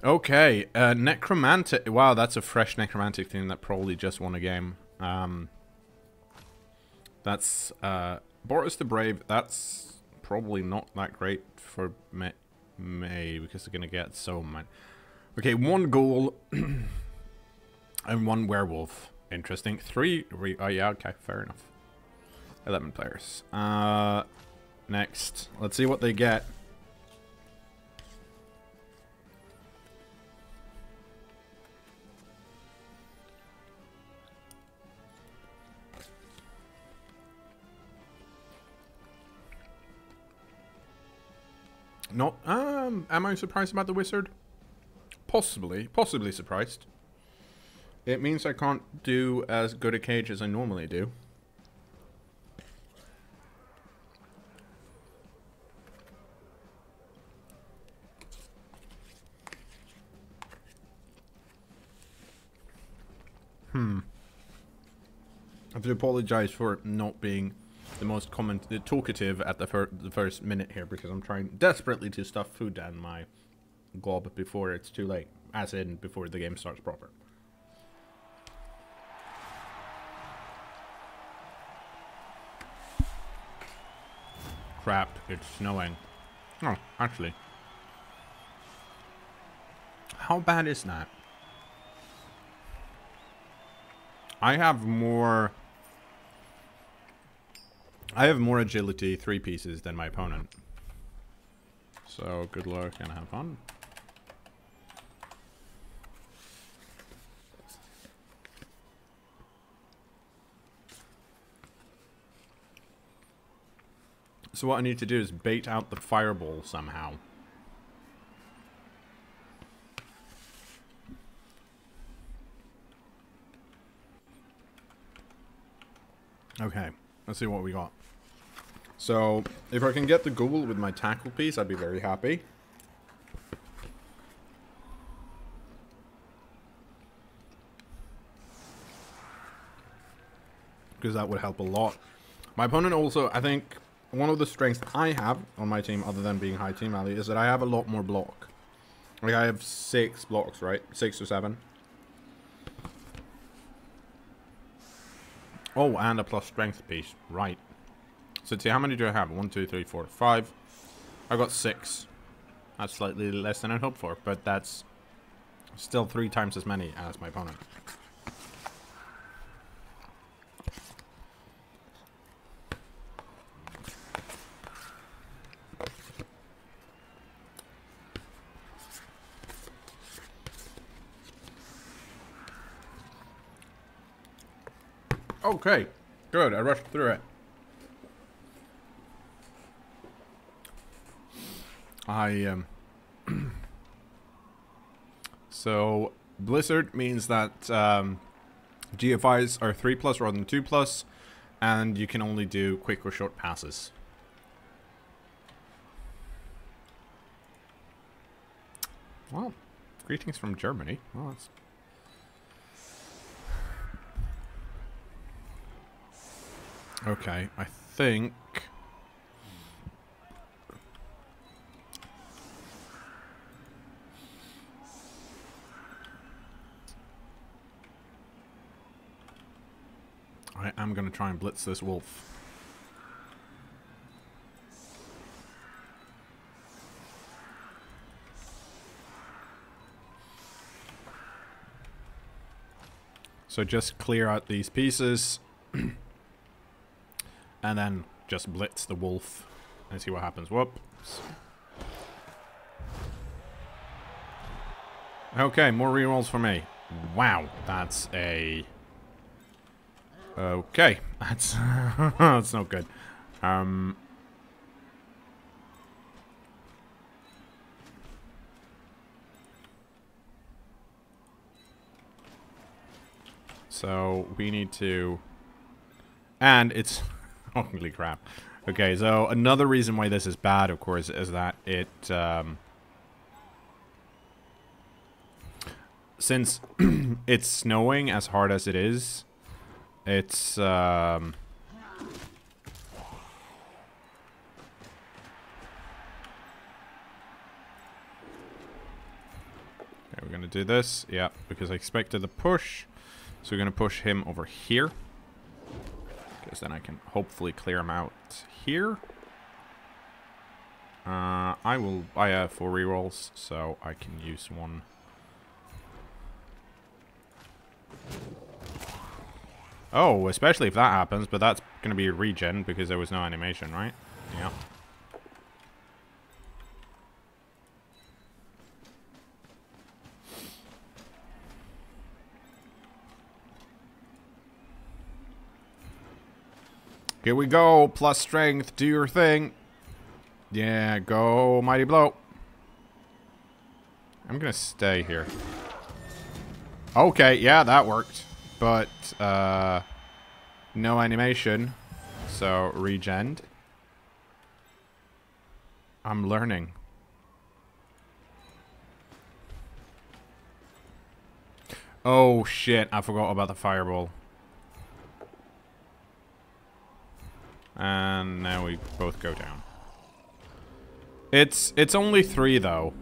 Okay, Necromantic. Wow, that's a fresh Necromantic thing that probably just won a game. That's Boris the Brave. That's probably not that great for May because they're gonna get so much. Okay, one ghoul and one werewolf. Interesting. Oh yeah, okay, fair enough. 11 players. Next, let's see what they get. Not, am I surprised about the wizard? Possibly surprised. It means I can't do as good a cage as I normally do. I have to apologize for not being the most talkative at the first minute here because I'm trying desperately to stuff food down my glob before it's too late. As in, before the game starts proper. Crap, it's snowing. Oh, actually. How bad is that? I have more agility 3 pieces than my opponent. So good luck and have fun. So what I need to do is bait out the fireball somehow. Okay, let's see what we got. So, if I can get the ghoul with my tackle piece, I'd be very happy. Because that would help a lot. My opponent also, I think, one of the strengths I have on my team, other than being high team value, is that I have a lot more block. Like, I have 6 blocks, right? 6 or 7. Oh, and a plus strength piece. Right. So, let's see, how many do I have? 1, 2, 3, 4, 5. I got 6. That's slightly less than I'd hoped for, but that's still 3 times as many as my opponent. Okay, good. I rushed through it. So Blizzard means that GFIs are 3+ rather than 2+, and you can only do quick or short passes. Well, greetings from Germany. Well, that's... Okay, I think... I am going to try and blitz this wolf. So just clear out these pieces. And then just blitz the wolf and see what happens. Whoops. Okay, more rerolls for me. Wow, that's a... Okay, that's that's not good. So we need to... And it's... Holy crap. Okay, so another reason why this is bad, of course, is that it... since it's snowing as hard as it is, it's... we're going to do this. Yeah, because I expected the push. So we're going to push him over here. Because then I can hopefully clear him out here. I have 4 rerolls, so I can use one. Oh, especially if that happens, but that's going to be a regen because there was no animation, right? Yeah. Here we go. Plus strength. Do your thing. Yeah, go mighty blow. I'm going to stay here. Okay, yeah, that worked. But, no animation. So, regen. I'm learning. Oh, shit. I forgot about the fireball. And now we both go down. It's only 3 though.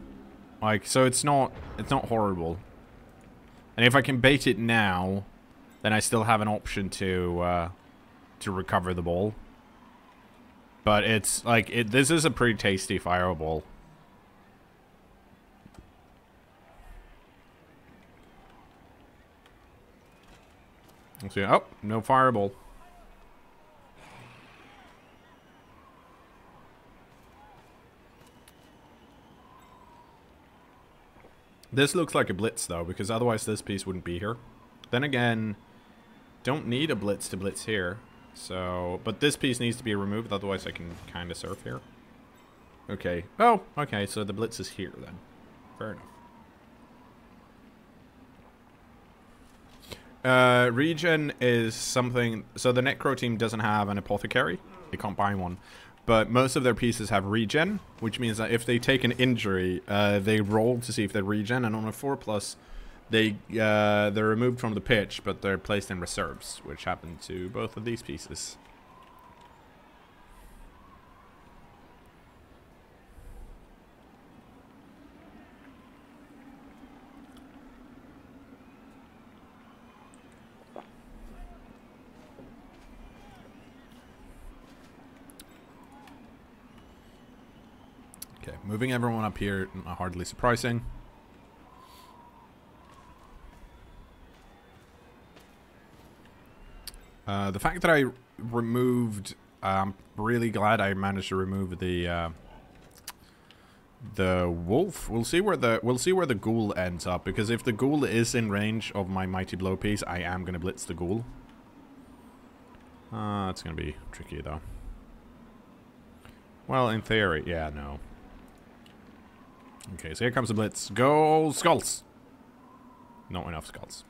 Like, so it's not horrible. And if I can bait it now, then I still have an option to recover the ball. But it's like this is a pretty tasty fireball. Let's see. Oh, no fireball. This looks like a blitz, though, because otherwise this piece wouldn't be here. Then again, don't need a blitz to blitz here. So, but this piece needs to be removed, otherwise I can kind of surf here. Okay. Oh, okay, so the blitz is here, then. Fair enough. Regen is something... So the Necro team doesn't have an apothecary. They can't buy one. But most of their pieces have regen, which means that if they take an injury, they roll to see if they regen, and on a 4+, they're removed from the pitch, but they're placed in reserves, which happened to both of these pieces. Okay, moving everyone up here, hardly surprising. The fact that I removed, I'm really glad I managed to remove the wolf. We'll see where the ghoul ends up, because if the ghoul is in range of my mighty blow piece, I am gonna blitz the ghoul. It's gonna be tricky though. Well, in theory, yeah, no. Okay, so here comes the blitz. Go skulls! Not enough skulls.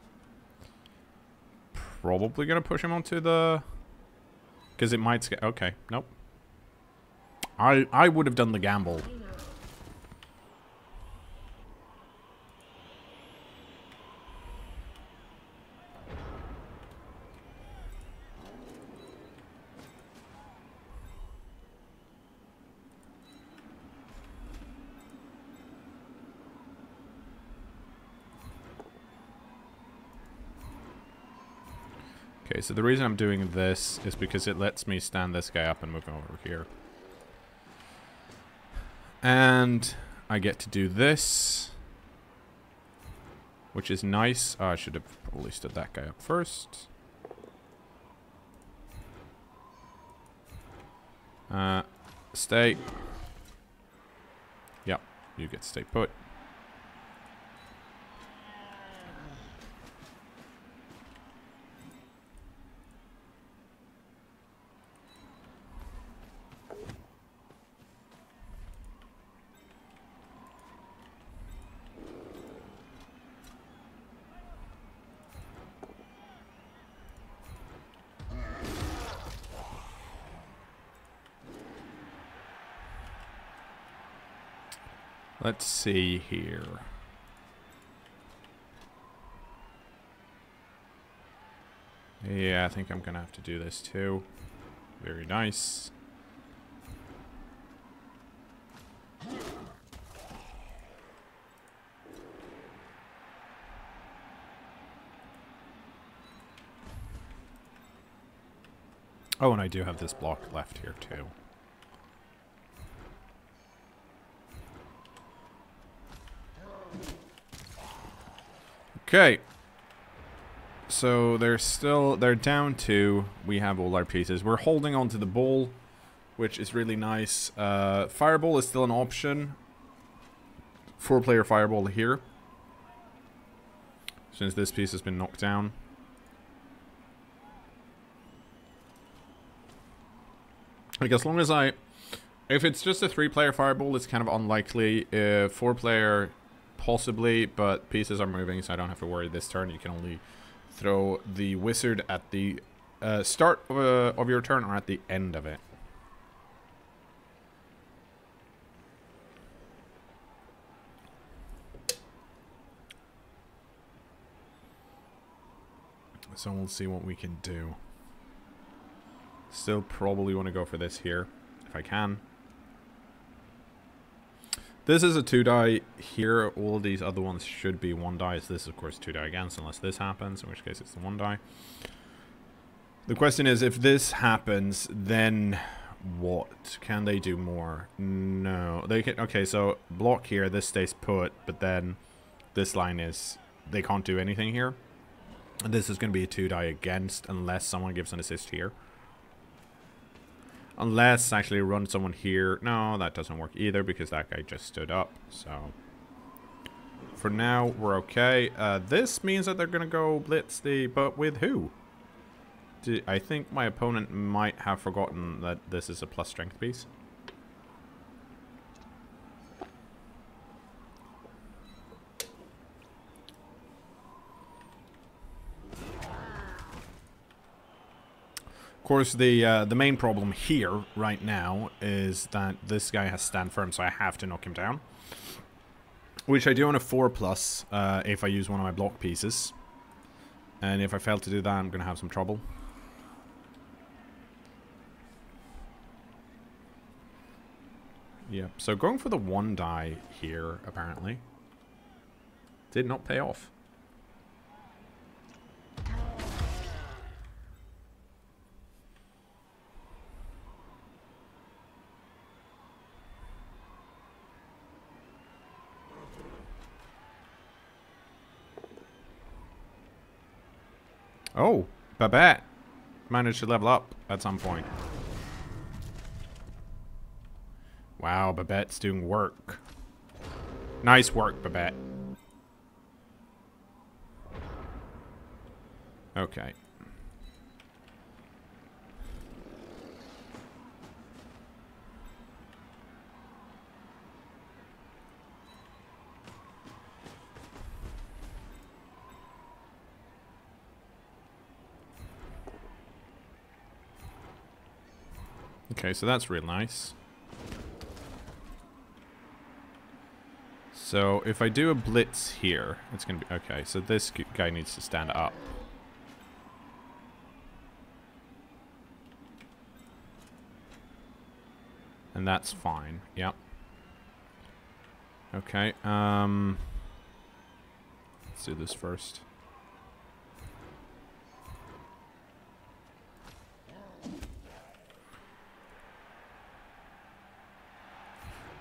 Probably gonna push him onto the... Because it might... Okay, nope. I would have done the gamble. Okay, so the reason I'm doing this is because it lets me stand this guy up and move him over here. And I get to do this, which is nice. Oh, I should have probably stood that guy up first. Stay. Yep, you get to stay put. Let's see here. Yeah, I think I'm gonna have to do this too. Very nice. Oh, and I do have this block left here too. Okay. So they're down 2. We have all our pieces. We're holding on to the ball, which is really nice. Fireball is still an option. 4-player fireball here, since this piece has been knocked down. Like, as long as if it's just a 3-player fireball, it's kind of unlikely. 4-player, possibly, but pieces are moving, so I don't have to worry this turn. You can only throw the wizard at the start of your turn or at the end of it. So we'll see what we can do. Still probably want to go for this here, if I can. This is a 2-die here. All these other ones should be 1-die. So this is, of course, 2-die against, unless this happens, in which case it's the 1-die. The question is, if this happens, then what? Can they do more? No. They can. Okay, so block here. This stays put, but then this line is... They can't do anything here. And this is going to be a 2-die against, unless someone gives an assist here. Unless actually run someone here. No, that doesn't work either, because that guy just stood up. So for now, we're okay. This means that they're going to go blitz the... But with who? I think my opponent might have forgotten that this is a plus strength piece. Of course, the main problem here right now is that this guy has stand firm, so I have to knock him down. Which I do on a 4+, if I use one of my block pieces. And if I fail to do that, I'm going to have some trouble. Yep, so going for the 1-die here, apparently, did not pay off. Oh, Babette managed to level up at some point. Wow, Babette's doing work. Nice work, Babette. Okay. Okay, so that's real nice. So if I do a blitz here, it's going to be... Okay, so this guy needs to stand up. And that's fine. Yep. Okay, let's do this first.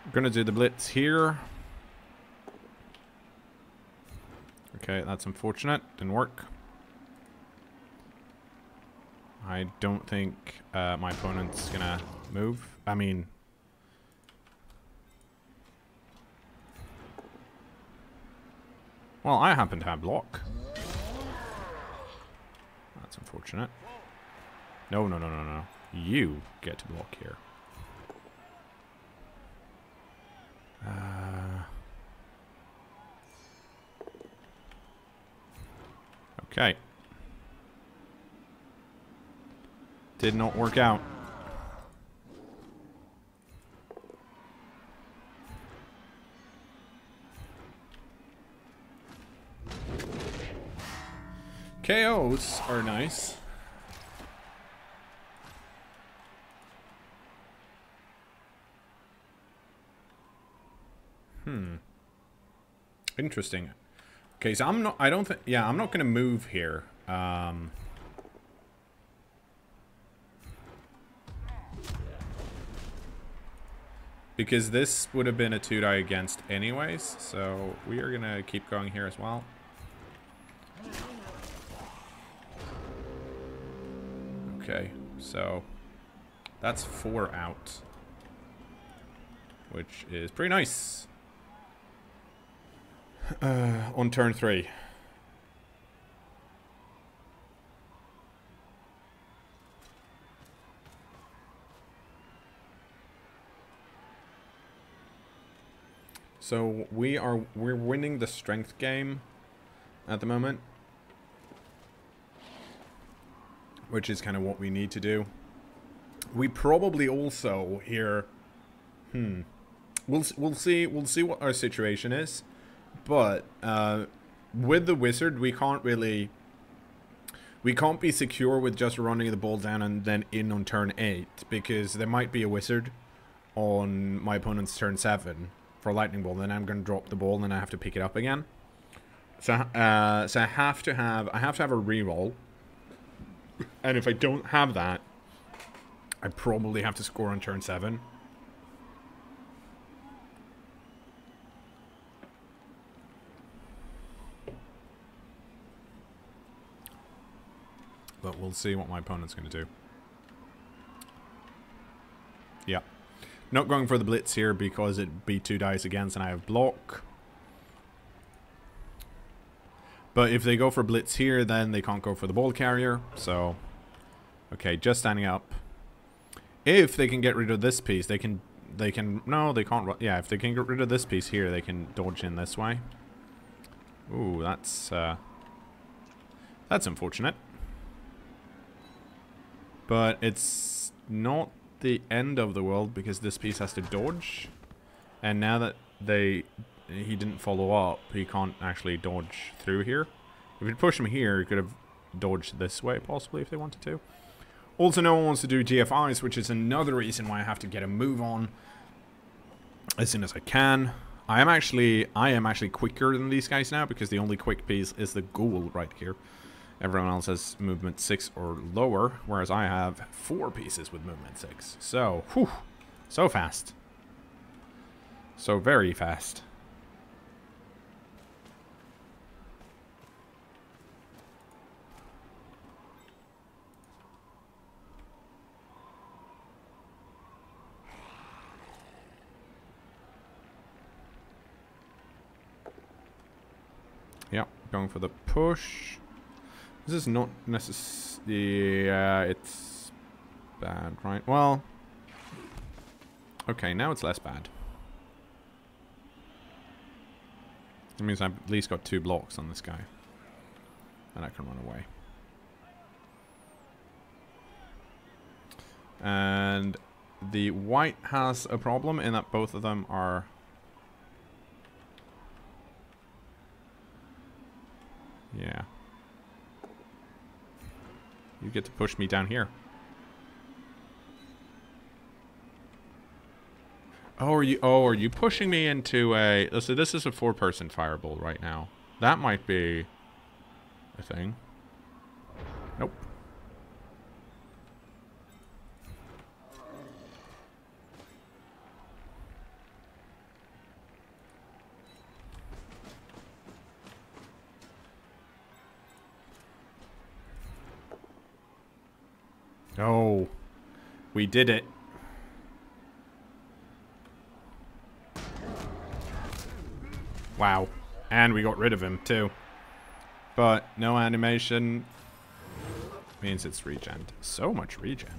I'm gonna do the blitz here. Okay, that's unfortunate. Didn't work. I don't think my opponent's gonna move. I mean... Well, I happen to have block. That's unfortunate. No, no, no, no, no. You get to block here. Okay. Did not work out. KOs are nice. Interesting. Okay, so I'm not I'm not gonna move here. Because this would have been a 2-die against anyways, so we are gonna keep going here as well. Okay, so that's 4 out, which is pretty nice. On turn 3. So we're winning the strength game at the moment, which is kind of what we need to do. We probably also here, we'll see what our situation is, but with the wizard we can't be secure with just running the ball down and then in on turn 8, because there might be a wizard on my opponent's turn 7 for a lightning ball, then I'm going to drop the ball and then I have to pick it up again. So I have to have a reroll, and if I don't have that, I probably have to score on turn 7. But we'll see what my opponent's going to do. Yeah. Not going for the blitz here because it'd be 2 dice against and I have block. But if they go for blitz here, then they can't go for the ball carrier. So, okay, just standing up. If they can get rid of this piece, they can, no, they can't, yeah, if they can get rid of this piece here, they can dodge in this way. Ooh, that's unfortunate. But it's not the end of the world because this piece has to dodge. And now that he didn't follow up, he can't actually dodge through here. If he'd push him here, he could have dodged this way possibly if they wanted to. Also, no one wants to do GFIs, which is another reason why I have to get a move on as soon as I can. I am actually quicker than these guys now because the only quick piece is the ghoul right here. Everyone else has movement 6 or lower, whereas I have 4 pieces with movement 6. So, whew, so fast. So very fast. Yeah, going for the push. This is not necessarily... Yeah, it's bad, right? Well... Okay, now it's less bad. That means I've at least got 2 blocks on this guy. And I can run away. And the white has a problem in that both of them are... Yeah. You get to push me down here. Oh, are you pushing me into a... So this is a 4-person fireball right now. That might be a thing. Nope. Oh, we did it. Wow. And we got rid of him, too. But no animation means it's regen. So much regen.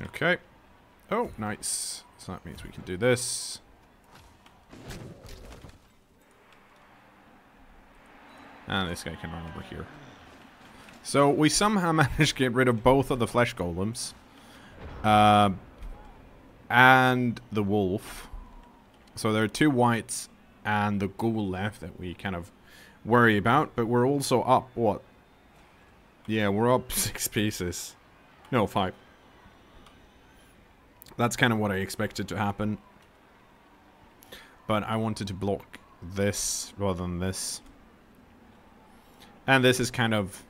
Okay. Oh, nice. So that means we can do this. And this guy can run over here. So we somehow managed to get rid of both of the flesh golems. And the wolf. So there are 2 whites and the ghoul left that we kind of worry about. But we're also up, what? Yeah, we're up 6 pieces. No, 5. That's kind of what I expected to happen. But I wanted to block this rather than this. And this is kind of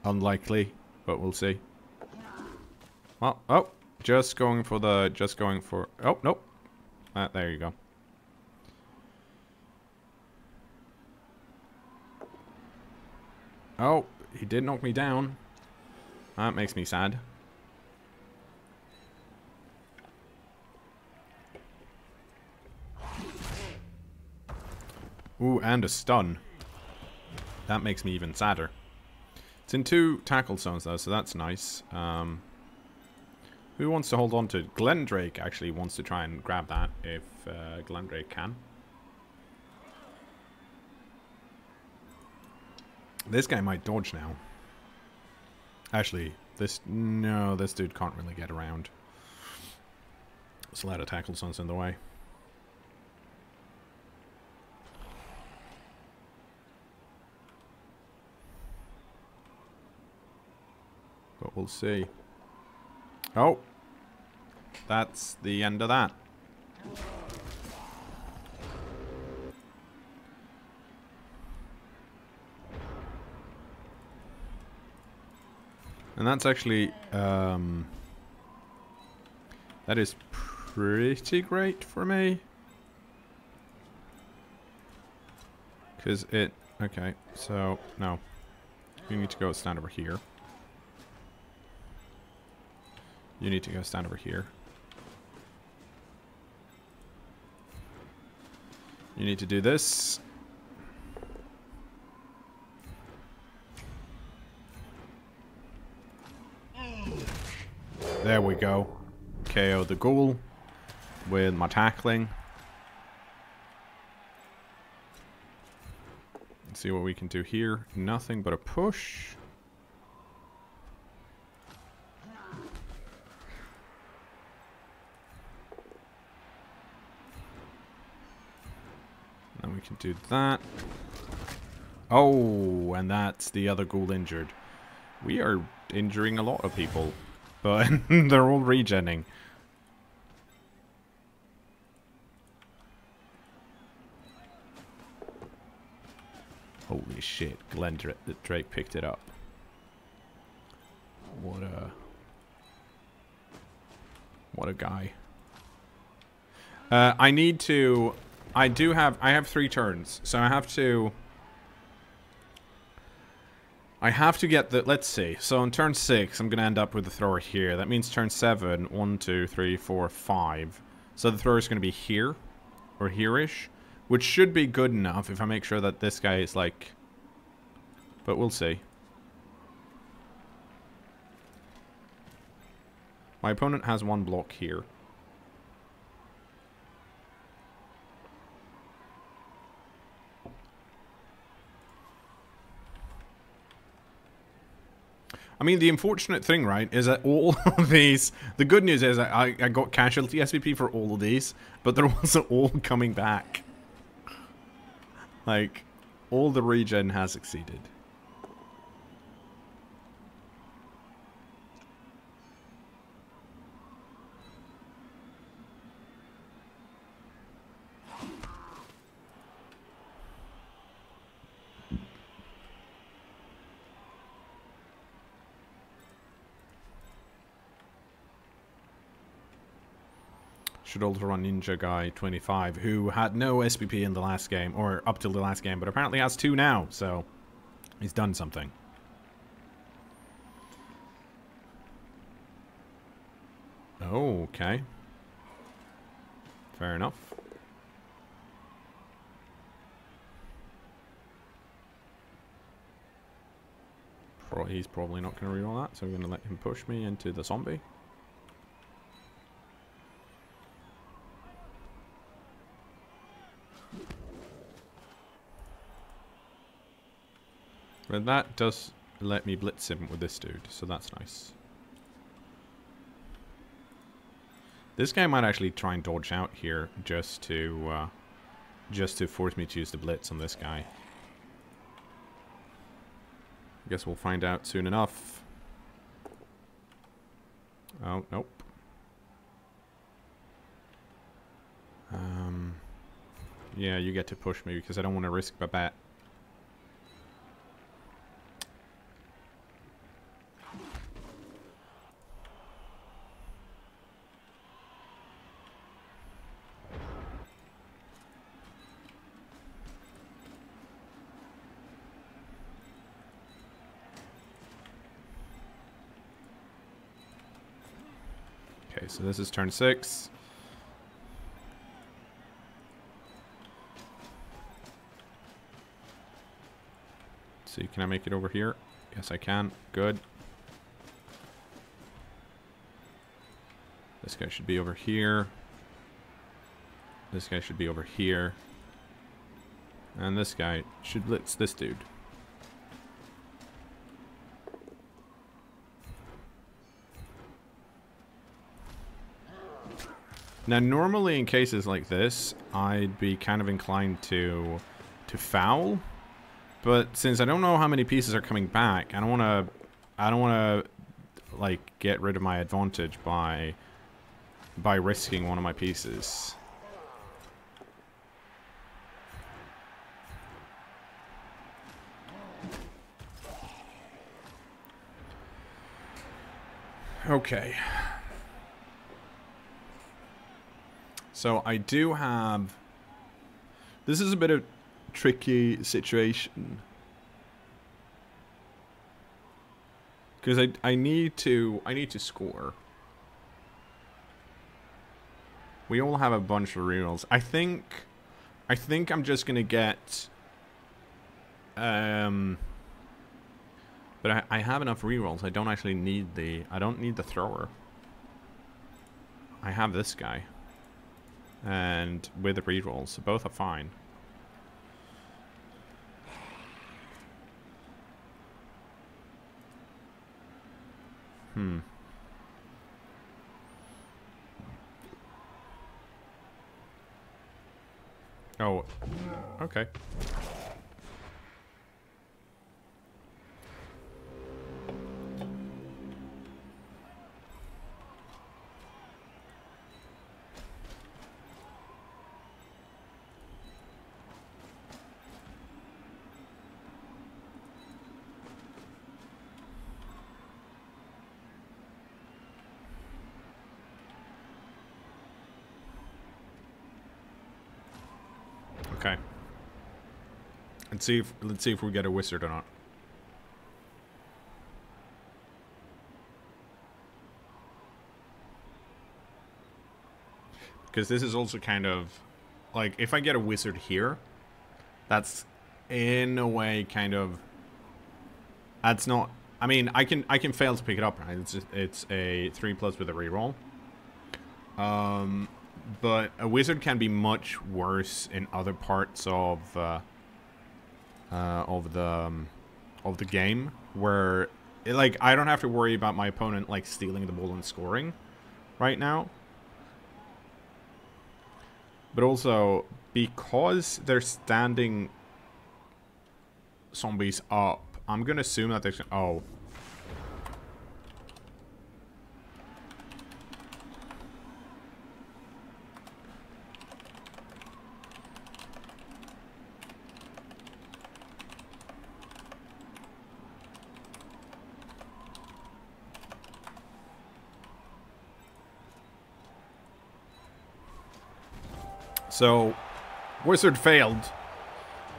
unlikely, but we'll see. Well, oh, just going for, oh, nope. There you go. Oh, he did knock me down. That makes me sad. Ooh, and a stun. That makes me even sadder. It's in 2 tackle zones though, so that's nice. Who wants to hold on to it? Glendrake actually wants to try and grab that if Glendrake can. This guy might dodge now. Actually, this dude can't really get around. There's a lot of tackle zones in the way. But we'll see. Oh! That's the end of that. And that's actually, that is pretty great for me. Because it, okay, so, no. You need to go stand over here. You need to go stand over here. You need to do this. There we go. KO the ghoul with my tackling. Let's see what we can do here. Nothing but a push. Then we can do that. Oh, and that's the other ghoul injured. We are injuring a lot of people, but they're all regenning. Holy shit, Drake picked it up. What a guy. I have 3 turns, so I have to get the, let's see, so on turn 6, I'm going to end up with the thrower here. That means turn 7, 1, 2, 3, 4, 5. So the thrower is going to be here, or here-ish, which should be good enough if I make sure that this guy is like, but we'll see. My opponent has 1 block here. I mean, the unfortunate thing, right, is that all of these... The good news is that I got casualty SVP for all of these, but they're also all coming back. Like, all the regen has succeeded. Should also run Ninja Guy 25, who had no SPP in the last game, or up till the last game, but apparently has 2 now, so he's done something. Oh, okay. Fair enough. He's probably not going to reroll that, so I'm going to let him push me into the zombie. But that does let me blitz him with this dude, so that's nice. This guy might actually try and dodge out here just to force me to use the blitz on this guy. I guess we'll find out soon enough. Oh, nope. Yeah, you get to push me because I don't want to risk my bet. Okay, so this is turn 6. See, can I make it over here? Yes, I can. Good. This guy should be over here. This guy should be over here. And this guy should blitz this dude. Now, normally in cases like this, I'd be kind of inclined to foul. But since I don't know how many pieces are coming back, I don't want to like get rid of my advantage by risking one of my pieces. Okay. So I do have... This is a bit of tricky situation. Because I need to score. We all have a bunch of rerolls. I think I'm just gonna get but I have enough rerolls. I don't actually need the thrower. I have this guy. And with the rerolls, so both are fine. Oh, okay. Okay. Let's see if we get a wizard or not. Because this is also kind of like, if I get a wizard here, that's in a way kind of, that's not, I mean, I can fail to pick it up, right? It's a 3+ with a reroll. But a wizard can be much worse in other parts of the game, where like I don't have to worry about my opponent like stealing the ball and scoring right now. But also because they're standing zombies up, I'm gonna assume that they're oh. So, wizard failed,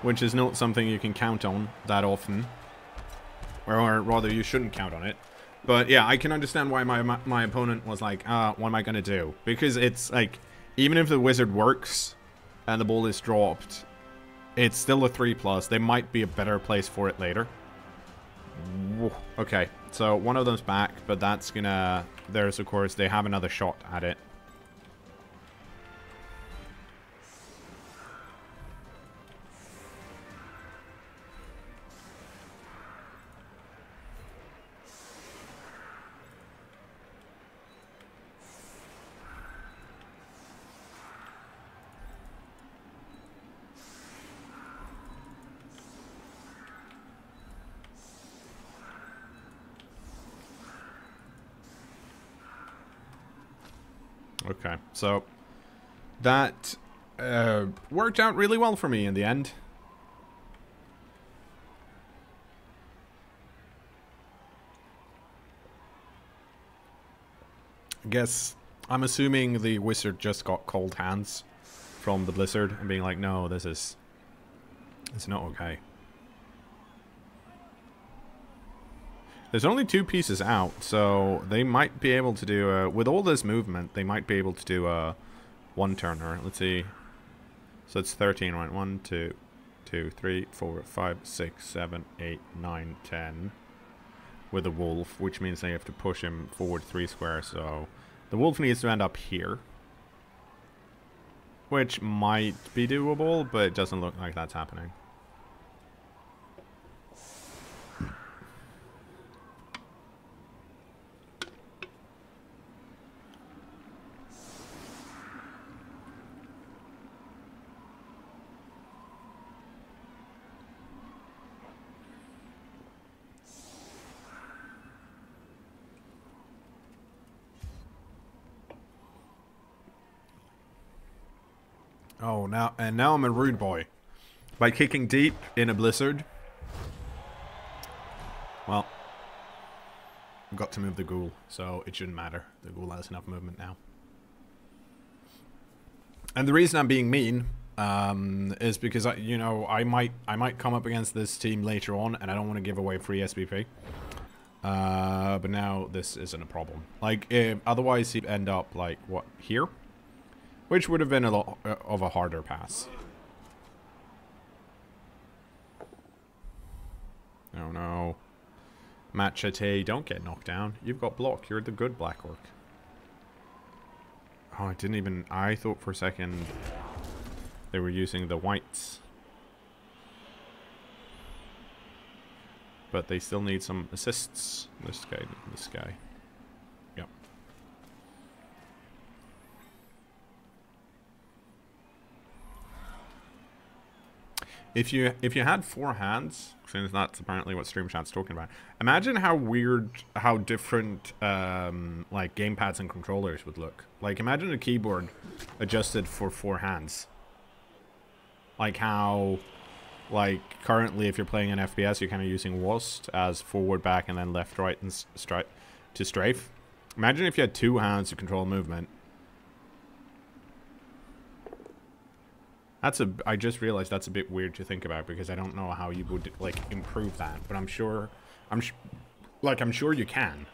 which is not something you can count on that often. Or rather, you shouldn't count on it. But yeah, I can understand why my opponent was like, what am I going to do? Because it's like, even if the wizard works and the ball is dropped, it's still a 3+. There might be a better place for it later. Okay, so one of them's back, but that's gonna... There's, of course, they have another shot at it. Okay, so that worked out really well for me in the end. I guess I'm assuming the wizard just got cold hands from the blizzard and being like, no, it's not okay. There's only 2 pieces out, so they might be able to do, with all this movement, they might be able to do a one-turner. Let's see. So it's 13, right? 1, 2, 3, 4, 5, 6, 7, 8, 9, 10. With the wolf, which means they have to push him forward 3 squares, so the wolf needs to end up here. Which might be doable, but it doesn't look like that's happening. Oh, now I'm a rude boy. By kicking deep in a blizzard. Well, I've got to move the ghoul, so it shouldn't matter. The ghoul has enough movement now. And the reason I'm being mean is because I might come up against this team later on, and I don't want to give away free SPP. But now this isn't a problem. Like, otherwise he'd end up like what, here? Which would have been a lot of a harder pass. Oh no. Machete, don't get knocked down. You've got block. You're the good black orc. Oh, I didn't even... I thought for a second they were using the whites. But they still need some assists. This guy. Yep. If you had 4 hands, since that's apparently what Stream Chat's talking about, imagine how weird, how different like gamepads and controllers would look. Like, imagine a keyboard adjusted for 4 hands. Like how, like currently, if you're playing an FPS, you're kind of using WASD as forward, back, and then left, right, and to strafe. Imagine if you had 2 hands to control movement. I just realized that's a bit weird to think about, because I don't know how you would like improve that, but I'm sure you can.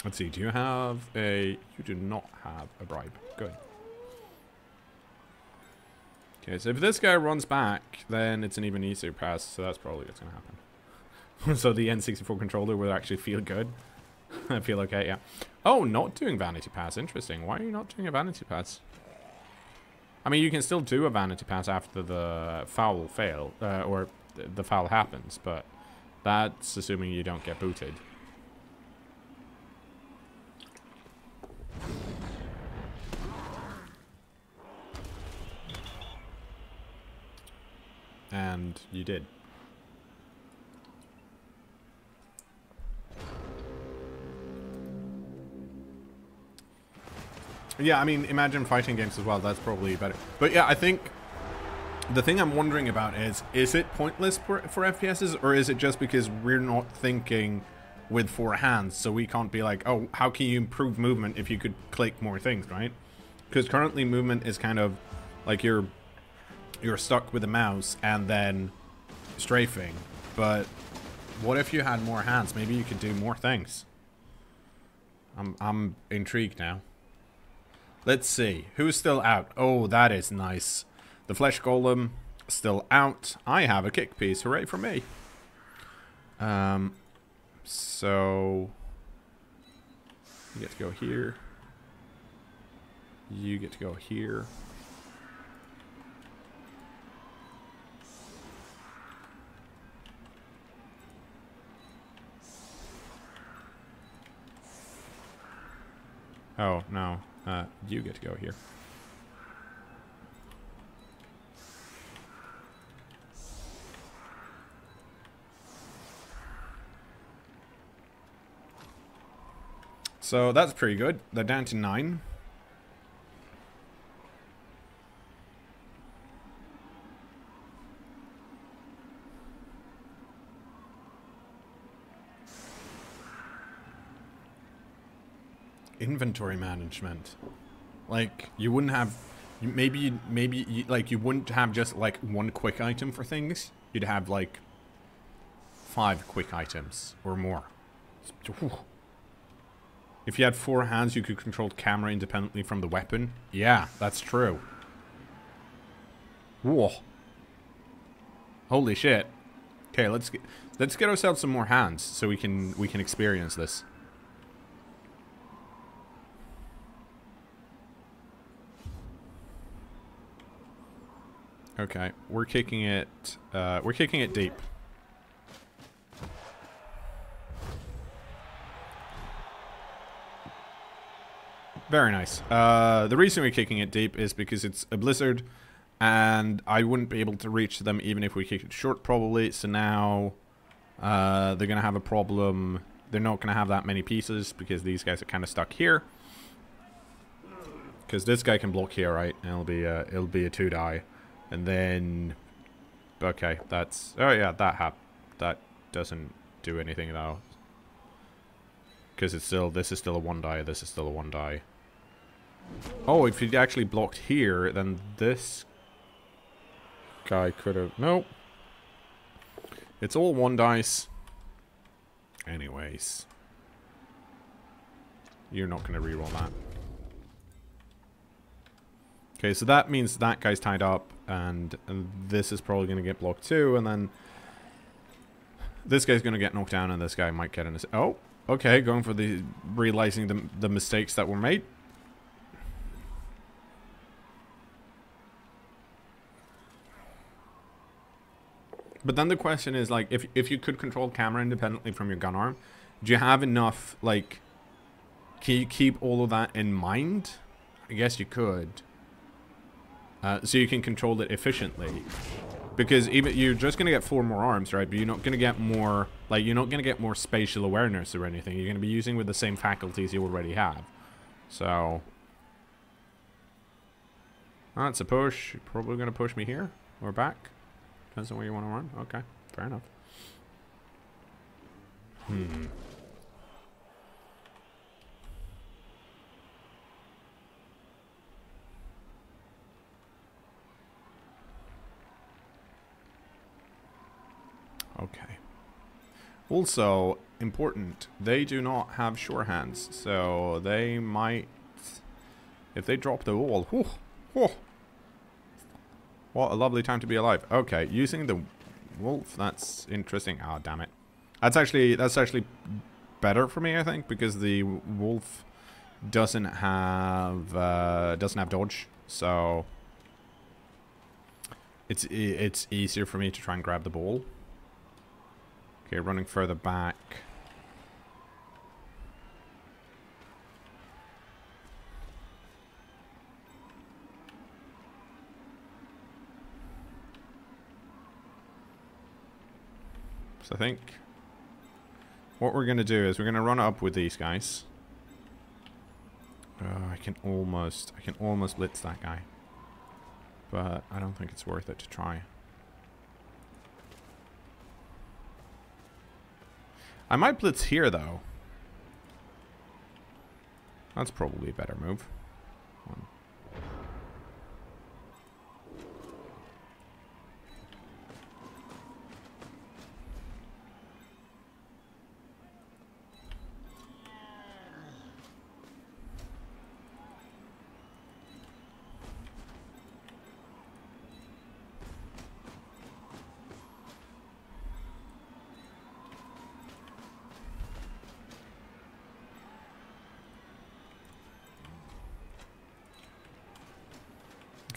Let's see, do you have a... You do not have a bribe. Good. Okay, so if this guy runs back, then it's an even easier pass, so that's probably what's going to happen. So the N64 controller will actually feel good. I feel okay, yeah. Oh, not doing vanity pass. Interesting. Why are you not doing a vanity pass? I mean, you can still do a vanity pass after the foul fail, or the foul happens, but that's assuming you don't get booted. And you did. Yeah, I mean, imagine fighting games as well. That's probably better. But yeah, I think the thing I'm wondering about is it pointless for FPSs, or is it just because we're not thinking with 4 hands, so we can't be like, oh, how can you improve movement if you could click more things, right? Because currently movement is kind of like you're stuck with the mouse and then strafing. But what if you had more hands? Maybe you could do more things. I'm intrigued now. Let's see. Who's still out? Oh, that is nice. The Flesh Golem still out. I have a kick piece. Hooray for me. So you get to go here. You get to go here. Oh, no. You get to go here. So that's pretty good. They're down to 9. inventory management. Like, you wouldn't have... Maybe you wouldn't have just, like, one quick item for things. You'd have, like, 5 quick items or more. If you had 4 hands, you could control the camera independently from the weapon. Yeah, that's true. Whoa. Holy shit. Okay, let's get ourselves some more hands so we can experience this. Okay, we're kicking it deep. Very nice. The reason we're kicking it deep is because it's a blizzard, and I wouldn't be able to reach them even if we kick it short, probably. So now, they're gonna have a problem. They're not gonna have that many pieces because these guys are kind of stuck here. Because this guy can block here, right? And it'll be a 2-die. And then, okay, that's, oh yeah, that doesn't do anything though. Because it's still, this is still a 1-die, this is still a 1-die. Oh, if he'd actually blocked here, then this guy could have, nope. It's all 1 dice. Anyways. You're not going to reroll that. Okay, so that means that guy's tied up, and this is probably going to get blocked too, and then this guy's going to get knocked down, and this guy might get in his... Oh, okay, going for the... realizing the mistakes that were made. But then the question is, like, if you could control camera independently from your gun arm, do you have enough, like... Can you keep all of that in mind? I guess you could. So you can control it efficiently, because even you're just gonna get 4 more arms, right? But you're not gonna get more, like, you're not gonna get more spatial awareness or anything. You're gonna be using with the same faculties you already have. So that's a push. You're probably gonna push me here or back. Depends on where you want to run. Okay, fair enough. Okay. Also, important, they do not have sure hands, so they might, if they drop the wall, whew, whew, what a lovely time to be alive. Okay, using the wolf, that's interesting. Ah, damn it. That's actually better for me, I think, because the wolf doesn't have dodge, so it's easier for me to try and grab the ball. Okay, running further back. So I think what we're going to do is we're going to run up with these guys. I can almost blitz that guy. But I don't think it's worth it to try. I might blitz here, though. That's probably a better move.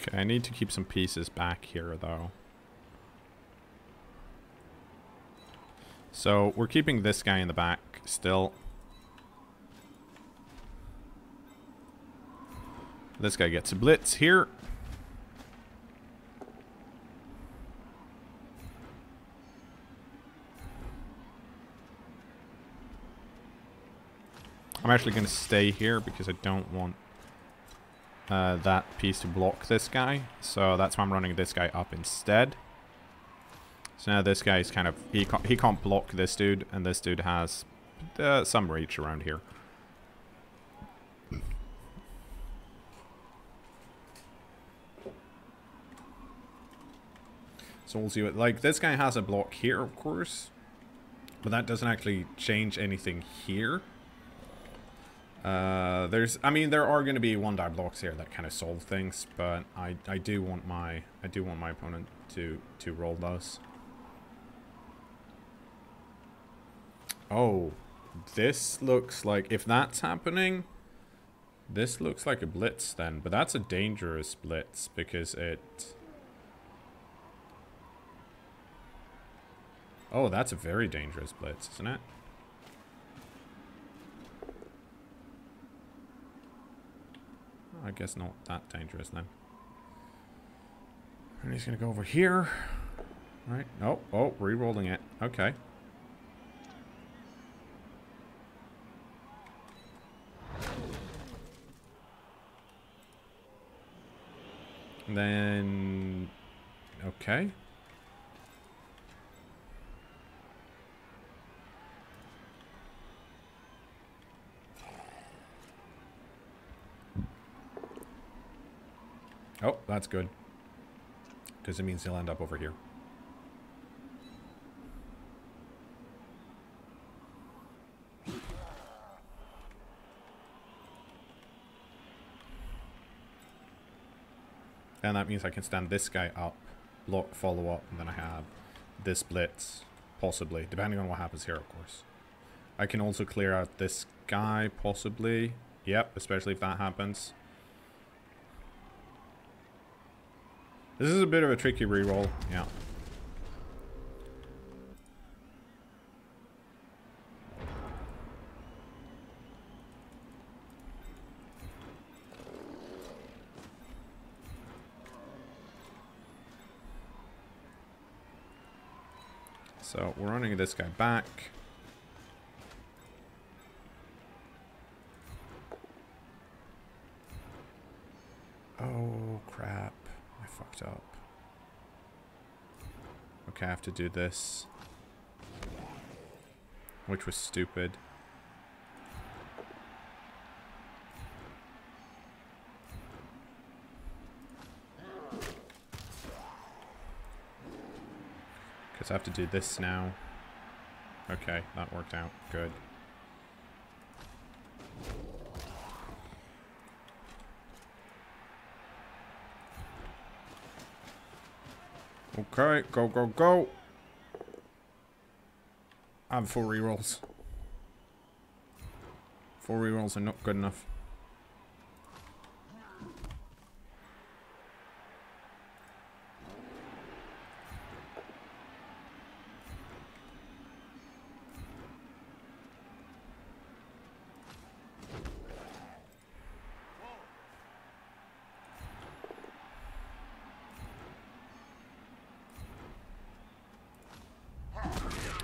Okay, I need to keep some pieces back here, though. So, we're keeping this guy in the back still. This guy gets a blitz here. I'm actually going to stay here because I don't want that piece to block this guy. So that's why I'm running this guy up instead. So now this guy's kind of... He can't block this dude, and this dude has some reach around here. So we'll see what... Like, this guy has a block here, of course. But that doesn't actually change anything here. I mean, there are going to be 1-die blocks here that kind of solve things, but I do want my opponent to roll those. Oh, this looks like, if that's happening, this looks like a blitz then, but that's a dangerous blitz because it... Oh, that's a very dangerous blitz, isn't it? I guess not that dangerous then. And he's gonna go over here. Right. Oh, re-rolling it. Okay. And then... Okay. Oh, that's good. Because it means he'll end up over here. And that means I can stand this guy up, block, follow up, and then I have this blitz, possibly, depending on what happens here, of course. I can also clear out this guy, possibly. Yep, especially if that happens. This is a bit of a tricky reroll, yeah. So we're running this guy back. Oh, crap. I fucked up. Okay, I have to do this. Which was stupid. Because I have to do this now. Okay, that worked out. Good. Okay, go, go, go. I have 4 rerolls. 4 rerolls are not good enough.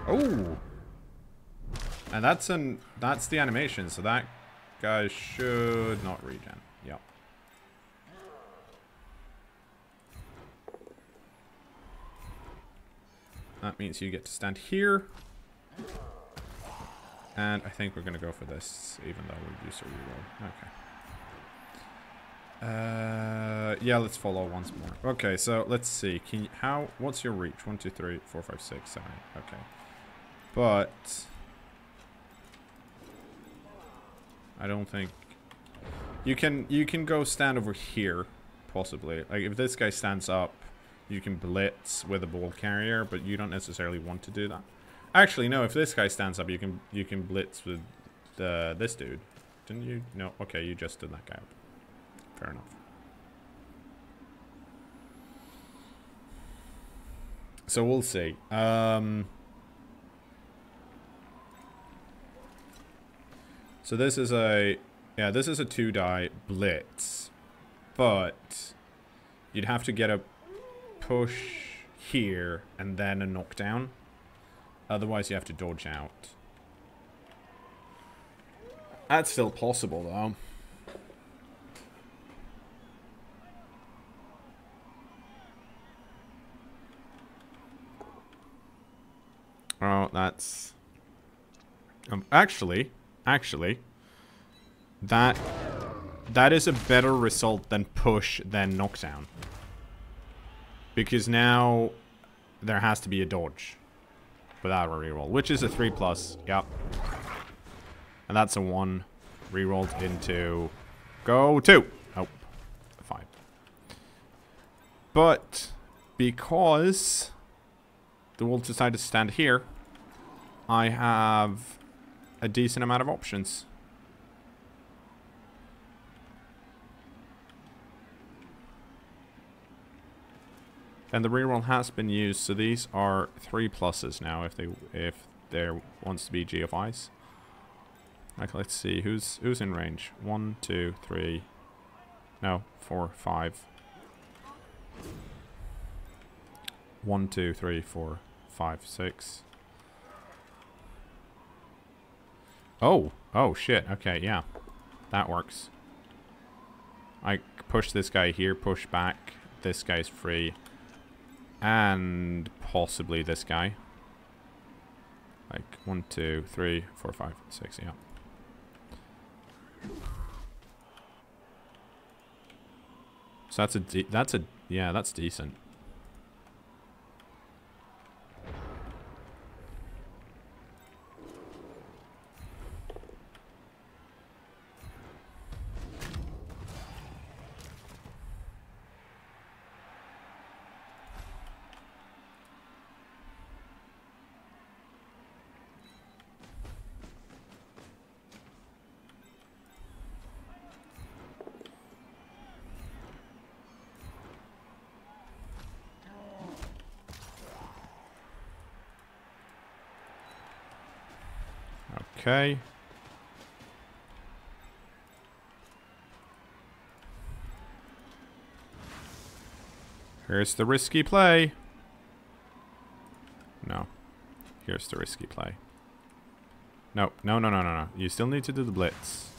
Oh, and that's the animation, so that guy should not regen. Yep. That means you get to stand here, and I think we're gonna go for this, even though we use a reroll. Okay. Yeah, let's follow once more. Okay, so let's see. Can you, what's your reach? 1, 2, 3, 4, 5, 6, 7, 8. Okay. But I don't think you can go stand over here, possibly. Like if this guy stands up, you can blitz with a ball carrier, but you don't necessarily want to do that. Actually, no. If this guy stands up, you can blitz with this dude. Didn't you? No. Okay, you just did that guy up. Fair enough. So we'll see. So this is a 2-die blitz, but you'd have to get a push here and then a knockdown. Otherwise, you have to dodge out. That's still possible, though. Oh, that's... Actually, that is a better result than push than knockdown. Because now there has to be a dodge without a reroll, which is a 3+. Yep. And that's a 1 rerolled into go 2. Oh, 5. But because the wolves decided to stand here, I have a decent amount of options. And the reroll has been used, so these are 3+ now if there wants to be GFIs. Like, let's see who's in range. 1, 2, 3, no, 4, 5. 1, 2, 3, 4, 5, 6. Oh shit. Okay, yeah, that works. I push this guy here, push back. This guy's free. And possibly this guy. Like 1, 2, 3, 4, 5, 6. Yeah. So that's decent. Okay. Here's the risky play. No. Here's the risky play. No. No. You still need to do the blitz.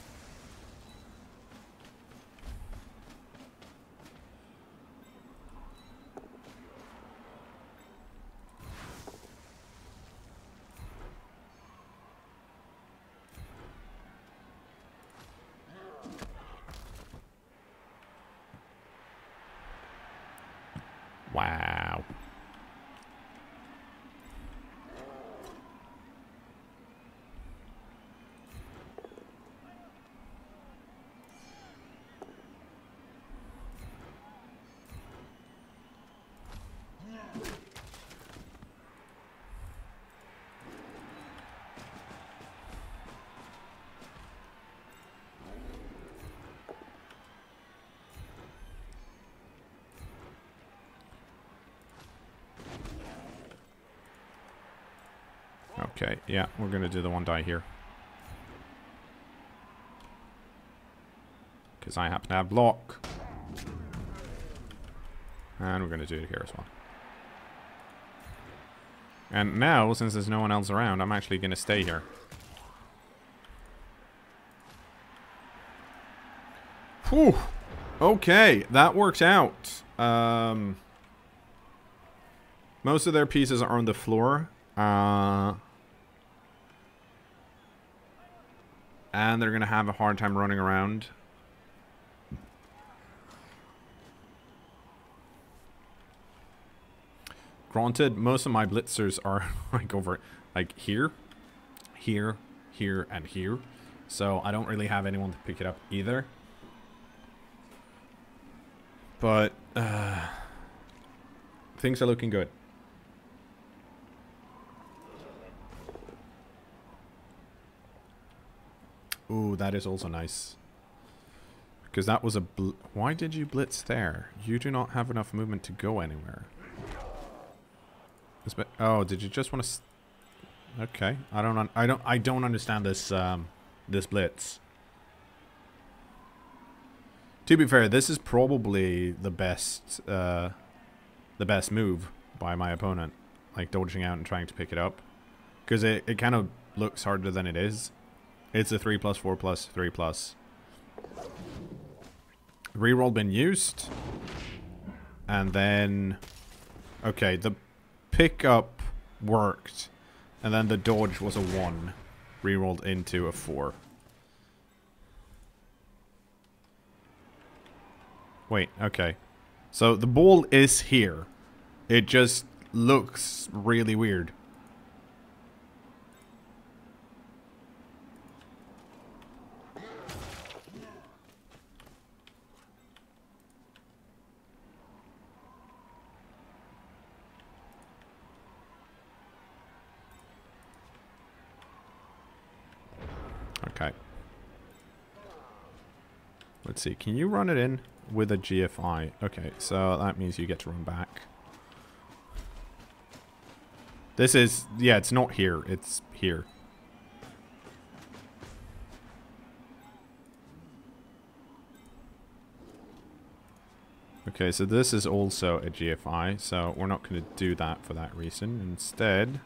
Wow. Okay, yeah, we're gonna do the 1 die here. Because I happen to have block. And we're gonna do it here as well. And now, since there's no one else around, I'm actually gonna stay here. Whew! Okay, that worked out. Most of their pieces are on the floor. And they're going to have a hard time running around. Granted, most of my blitzers are like over, like here, here, here, and here. So I don't really have anyone to pick it up either. But things are looking good. Ooh, that is also nice. Because that was a why did you blitz there? You do not have enough movement to go anywhere. Oh, did you just want to? Okay, I don't understand this this blitz. To be fair, this is probably the best move by my opponent, like dodging out and trying to pick it up, because it kind of looks harder than it is. It's a 3+, 4+, 3+. Reroll been used. And then... Okay, the pickup worked. And then the dodge was a 1. Rerolled into a 4. Wait, okay. So the ball is here. It just looks really weird. Okay. Let's see. Can you run it in with a GFI? Okay, so that means you get to run back. This is... yeah, it's not here. It's here. Okay, so this is also a GFI, so we're not going to do that for that reason. Instead,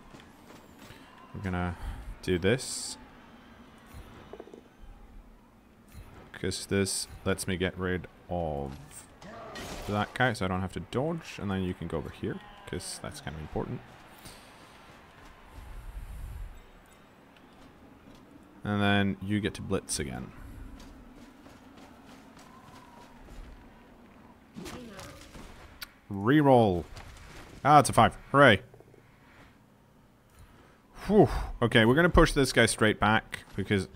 we're going to do this. Because this lets me get rid of that guy, so I don't have to dodge. And then you can go over here, because that's kind of important. And then you get to blitz again. Reroll. Ah, it's a 5. Hooray. Whew. Okay, we're going to push this guy straight back, because...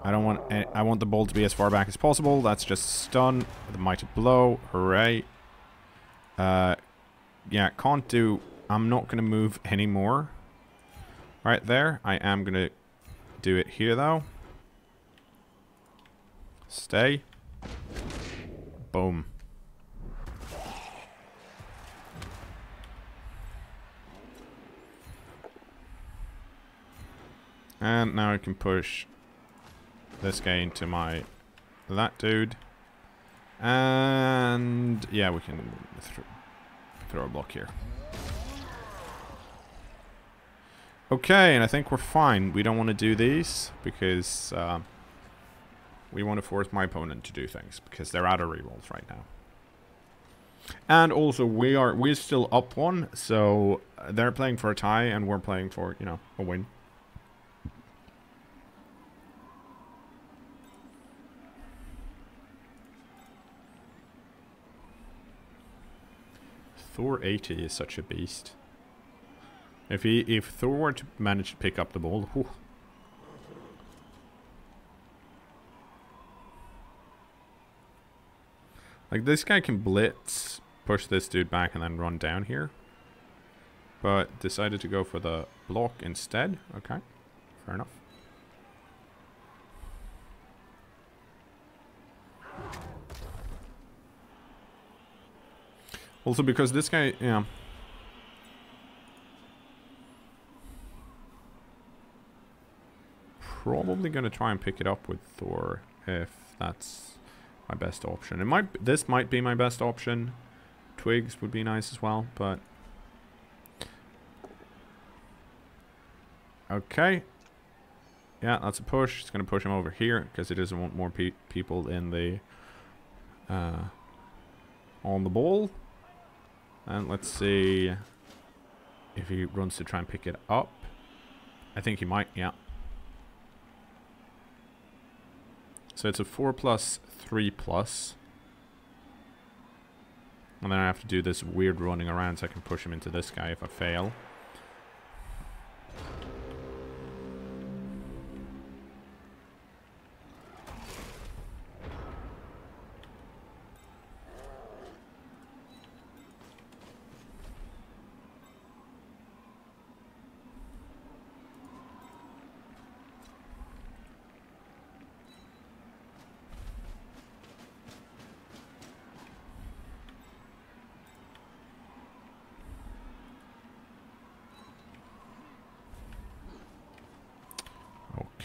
I don't want... I want the ball to be as far back as possible. That's just stun. The mighty blow. Hooray. Yeah, can't do... I'm not going to move anymore. Right there. I am going to do it here, though. Stay. Boom. And now I can push this guy into my... that dude. And... yeah, we can throw a block here. Okay, and I think we're fine. We don't want to do these because we want to force my opponent to do things because they're out of rerolls right now. And also we're still up 1, so they're playing for a tie and we're playing for, you know, a win. Thor 80 is such a beast. If Thor were to manage to pick up the ball, whew. Like this guy can blitz, push this dude back, and then run down here. But decided to go for the block instead. Okay, fair enough. Also because this guy, yeah. Probably gonna try and pick it up with Thor if that's my best option. It might, this might be my best option. Twigs would be nice as well, but okay. Yeah, that's a push. It's gonna push him over here because he doesn't want more people in the on the ball. And let's see if he runs to try and pick it up. I think he might, yeah. So it's a 4+, 3+. And then I have to do this weird running around so I can push him into this guy if I fail.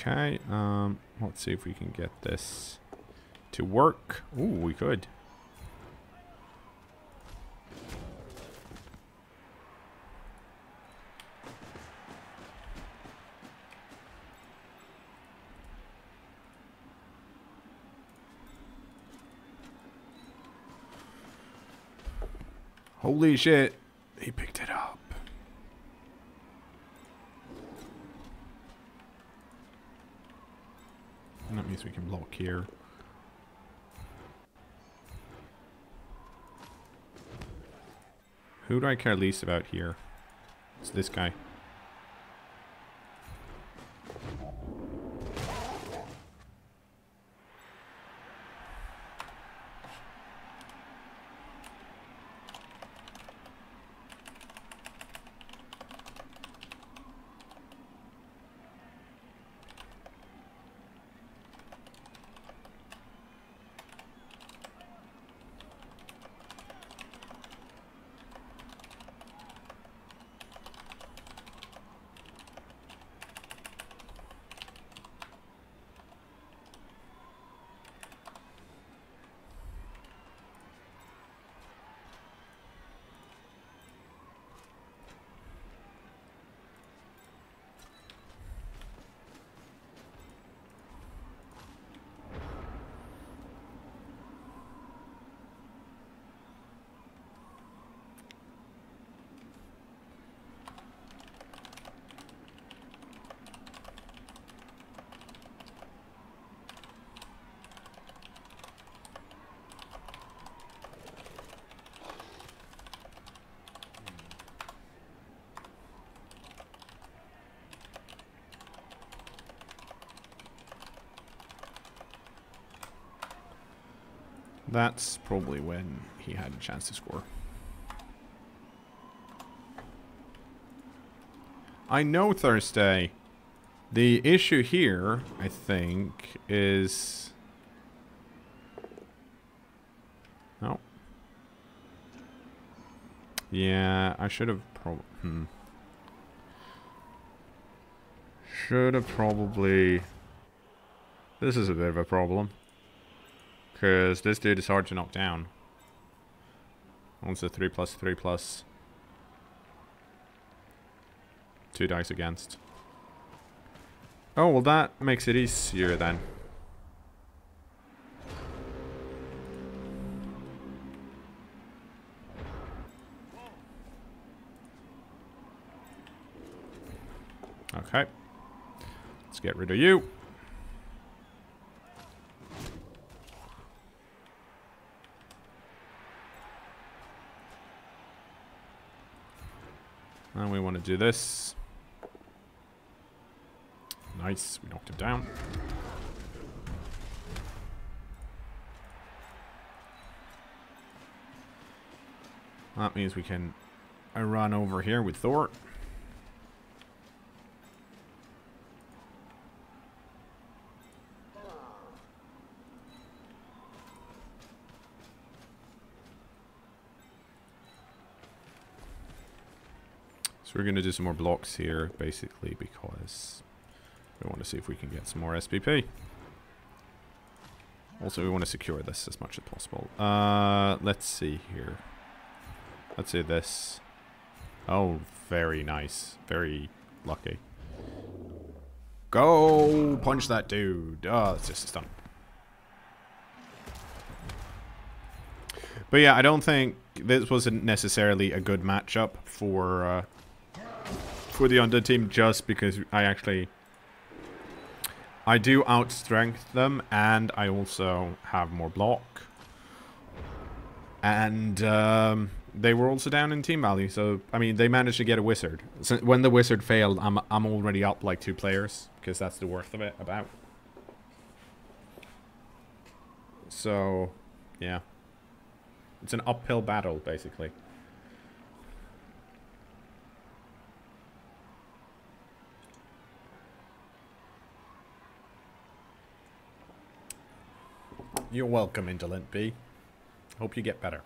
Okay, let's see if we can get this to work. Ooh, we could. Holy shit, he picked it up. And that means we can block here. Who do I care least about here? It's this guy. That's probably when he had a chance to score. I know Thursday. The issue here, I think, is... Oh. Yeah, I should have probably... Should have probably... This is a bit of a problem. Because this dude is hard to knock down. One's a 3+3+. 2 dice against. Oh, well that makes it easier then. Okay. Let's get rid of you. And we want to do this. Nice, we knocked him down. That means we can run over here with Thor. So we're going to do some more blocks here, basically, because we want to see if we can get some more SPP. Also, we want to secure this as much as possible. Let's see here. Let's do this. Oh, very nice. Very lucky. Go! Punch that dude. Oh, it's just a stun. But yeah, I don't think this wasn't necessarily a good matchup for the undead team, just because I do outstrength them, and I also have more block. And they were also down in team value, so I mean they managed to get a wizard. So when the wizard failed, I'm already up like 2 players, because that's the worth of it about. So yeah, it's an uphill battle basically. You're welcome, Indolent B. Hope you get better.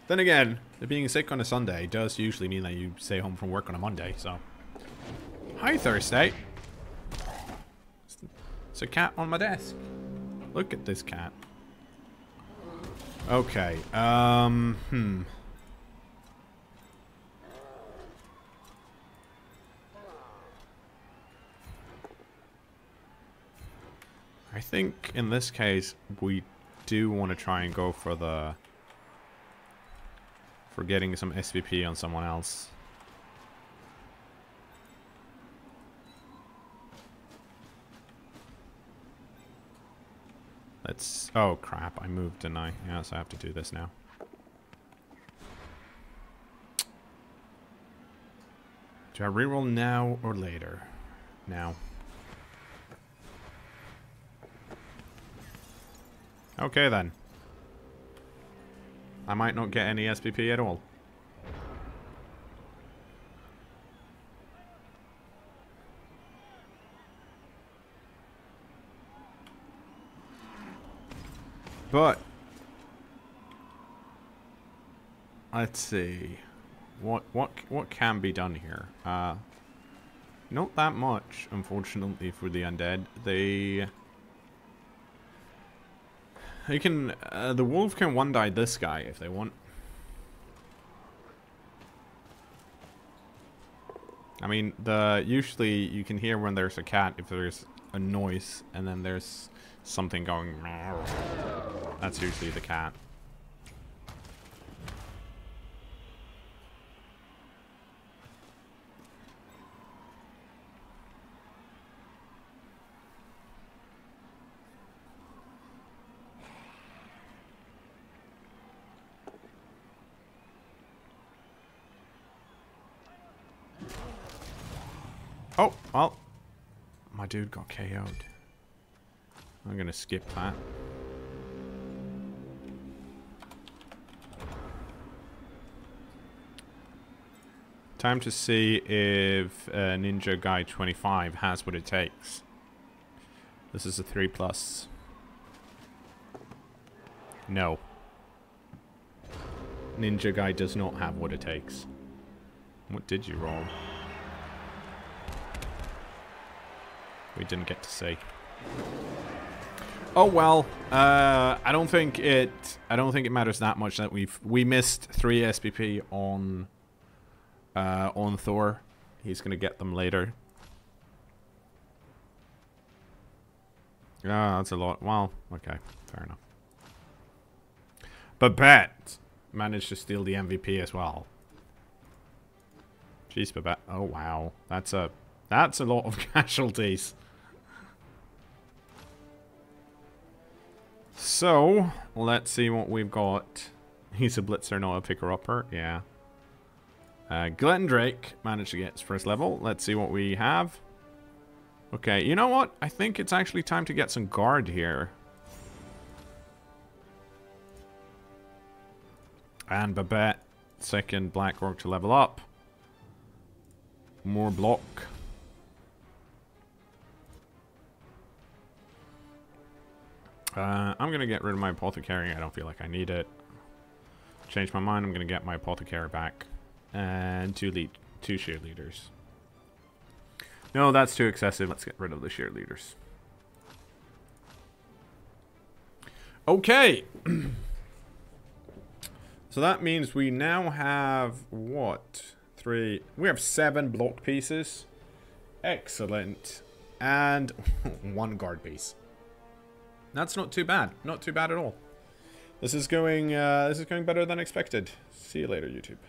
Then again, being sick on a Sunday does usually mean that you stay home from work on a Monday, so... Hi, Thursday! It's a cat on my desk. Look at this cat. Okay, I think in this case we do want to try and go for the getting some SVP on someone else. Let's... Oh crap, I moved, didn't I? Yeah, so I have to do this now. Do I reroll now or later? Now. Okay then. I might not get any SPP at all. But let's see. What can be done here? Not that much, unfortunately, for the undead. They can the wolf can one-die this guy if they want. I mean, usually you can hear when there's a cat if there's a noise and then there's something going. That's usually the cat. Oh, well, my dude got KO'd. I'm gonna skip that. Time to see if Ninja Guy 25 has what it takes. This is a 3+. No. Ninja Guy does not have what it takes. What did you roll? We didn't get to see. Oh well. I don't think it matters that much that we missed 3 SPP on Thor. He's gonna get them later. Yeah, that's a lot. Well, okay, fair enough. Babette managed to steal the MVP as well. Jeez, Babette. Oh wow, that's a lot of casualties. So, let's see what we've got. He's a blitzer, not a picker-upper. Yeah. Glenn Drake managed to get his first level. Let's see what we have. Okay, you know what? I think it's actually time to get some guard here. And Babette, second Black Orc to level up. More block. I'm going to get rid of my Apothecary. I don't feel like I need it. Change my mind. I'm going to get my Apothecary back. And 2 cheerleaders. No, that's too excessive. Let's get rid of the cheerleaders. Okay. So that means we now have, what? 3. We have 7 block pieces. Excellent. And 1 guard piece. That's not too bad. Not too bad at all. This is going better than expected. See you later, YouTube.